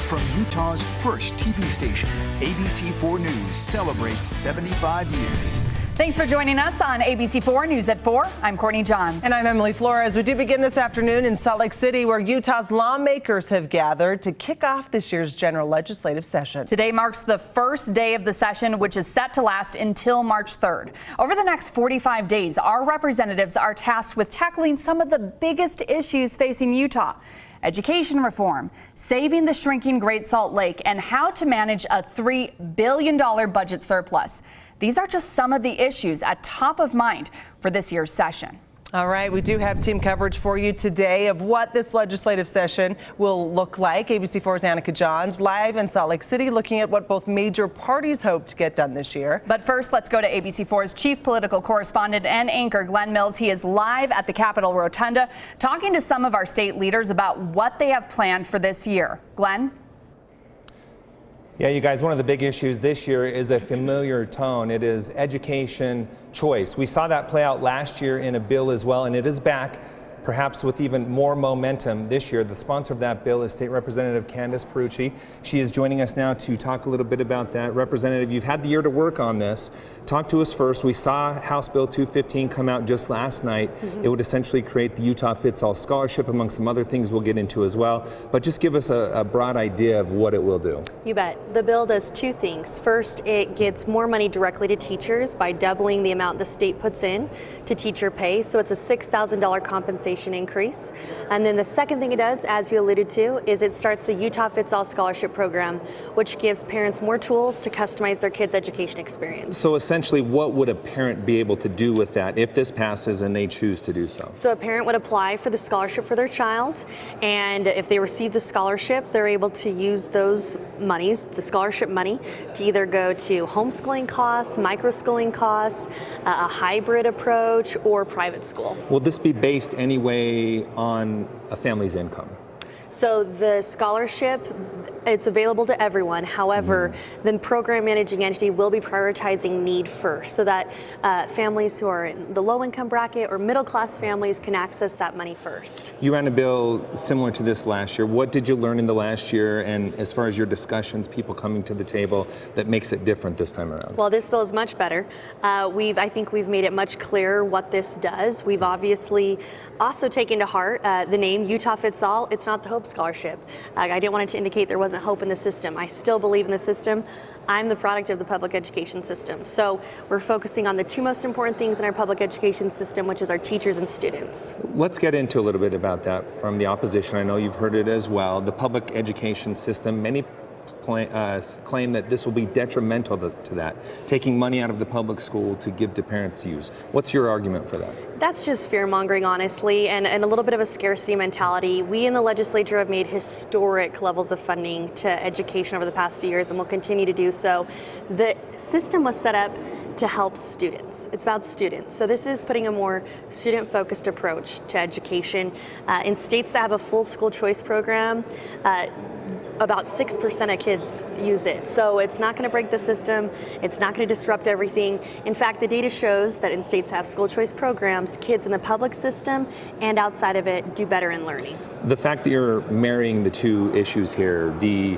From Utah's first TV station, ABC4 News celebrates 75 years. Thanks for joining us on ABC4 News at 4. I'm Courtney Johns. And I'm Emily Flores. We do begin this afternoon in Salt Lake City, where Utah's lawmakers have gathered to kick off this year's general legislative session. Today marks the first day of the session, which is set to last until March 3rd. Over the next 45 days, our representatives are tasked with tackling some of the biggest issues facing Utah. Education reform, saving the shrinking Great Salt Lake, and how to manage a $3 billion budget surplus. These are just some of the issues at top of mind for this year's session. All right, we do have team coverage for you today of what this legislative session will look like. ABC4's Annika Johns live in Salt Lake City, looking at what both major parties hope to get done this year. But first, let's go to ABC4's chief political correspondent and anchor, Glen Mills. He is live at the Capitol Rotunda, talking to some of our state leaders about what they have planned for this year. Glen? Yeah, you guys, one of the big issues this year is a familiar tone. It is education choice. We saw that play out last year in a bill as well, and it is back, perhaps with even more momentum this year. The sponsor of that bill is State Representative Candice Pierucci. She is joining us now to talk a little bit about that. Representative, you've had the year to work on this. Talk to us first. We saw House Bill 215 come out just last night. It would essentially create the Utah Fits All Scholarship, among some other things we'll get into as well. But just give us a broad idea of what it will do. You bet. The bill does two things. First, it gets more money directly to teachers by doubling the amount the state puts in to teacher pay. So it's a $6,000 compensation increase. And then the second thing it does, as you alluded to, is it starts the Utah Fits All Scholarship program, which gives parents more tools to customize their kids' education experience. So essentially, what would a parent be able to do with that if this passes and they choose to do so? So a parent would apply for the scholarship for their child, and if they receive the scholarship, they're able to use those monies, the scholarship money, to either go to homeschooling costs, microschooling costs, a hybrid approach, or private school. Will this be based anyway on a family's income? So the scholarship, it's available to everyone. However, the program managing entity will be prioritizing need first, so that families who are in the low income bracket or middle class families can access that money first. You ran a bill similar to this last year. What did you learn in the last year, and as far as your discussions, people coming to the table, that makes it different this time around? Well, this bill is much better. I think we've made it much clearer what this does. We've obviously also taken to heart the name Utah Fits All. It's not the Hope Scholarship. I didn't want it to indicate there wasn't hope in the system. I still believe in the system. I'm the product of the public education system. So we're focusing on the two most important things in our public education system, which is our teachers and students. Let's get into a little bit about that from the opposition. I know you've heard it as well. The public education system, many claim that this will be detrimental to that, taking money out of the public school to give to parents to use. What's your argument for that? That's just fear-mongering, honestly, and a little bit of a scarcity mentality. We in the legislature have made historic levels of funding to education over the past few years, and will continue to do so. The system was set up to help students. It's about students. So this is putting a more student-focused approach to education. In states that have a full school choice program, about 6% of kids use it. So it's not going to break the system. It's not going to disrupt everything. In fact, the data shows that in states that have school choice programs, kids in the public system and outside of it do better in learning. The fact that you're marrying the two issues here, the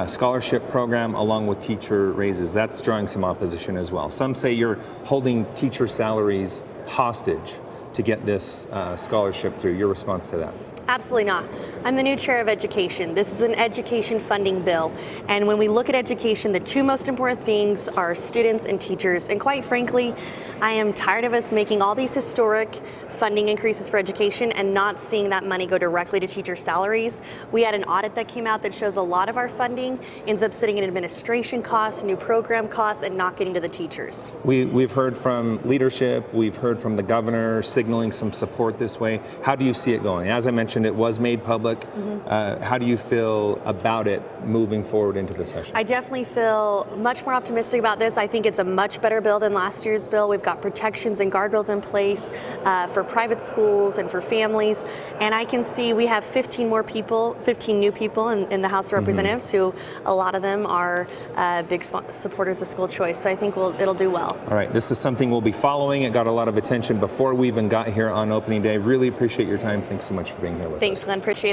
scholarship program along with teacher raises, that's drawing some opposition as well. Some say you're holding teacher salaries hostage to get this scholarship through. Your response to that? Absolutely not. I'm the new chair of education. This is an education funding bill. And when we look at education, the two most important things are students and teachers. And quite frankly, I am tired of us making all these historic funding increases for education and not seeing that money go directly to teacher salaries. We had an audit that came out that shows a lot of our funding ends up sitting in administration costs, new program costs, and not getting to the teachers. We've heard from leadership, we've heard from the governor signaling some support this way. How do you see it going? As I mentioned, it was made public. How do you feel about it moving forward into the session? I definitely feel much more optimistic about this. I think it's a much better bill than last year's bill. We've got protections and guardrails in place for private schools and for families. And I can see we have 15 new people in the House of Representatives who, a lot of them are big supporters of school choice. So I think it'll do well. All right, this is something we'll be following. It got a lot of attention before we even got here on opening day. Really appreciate your time. Thanks so much for being here with us. Thanks, Glenn. Appreciate it.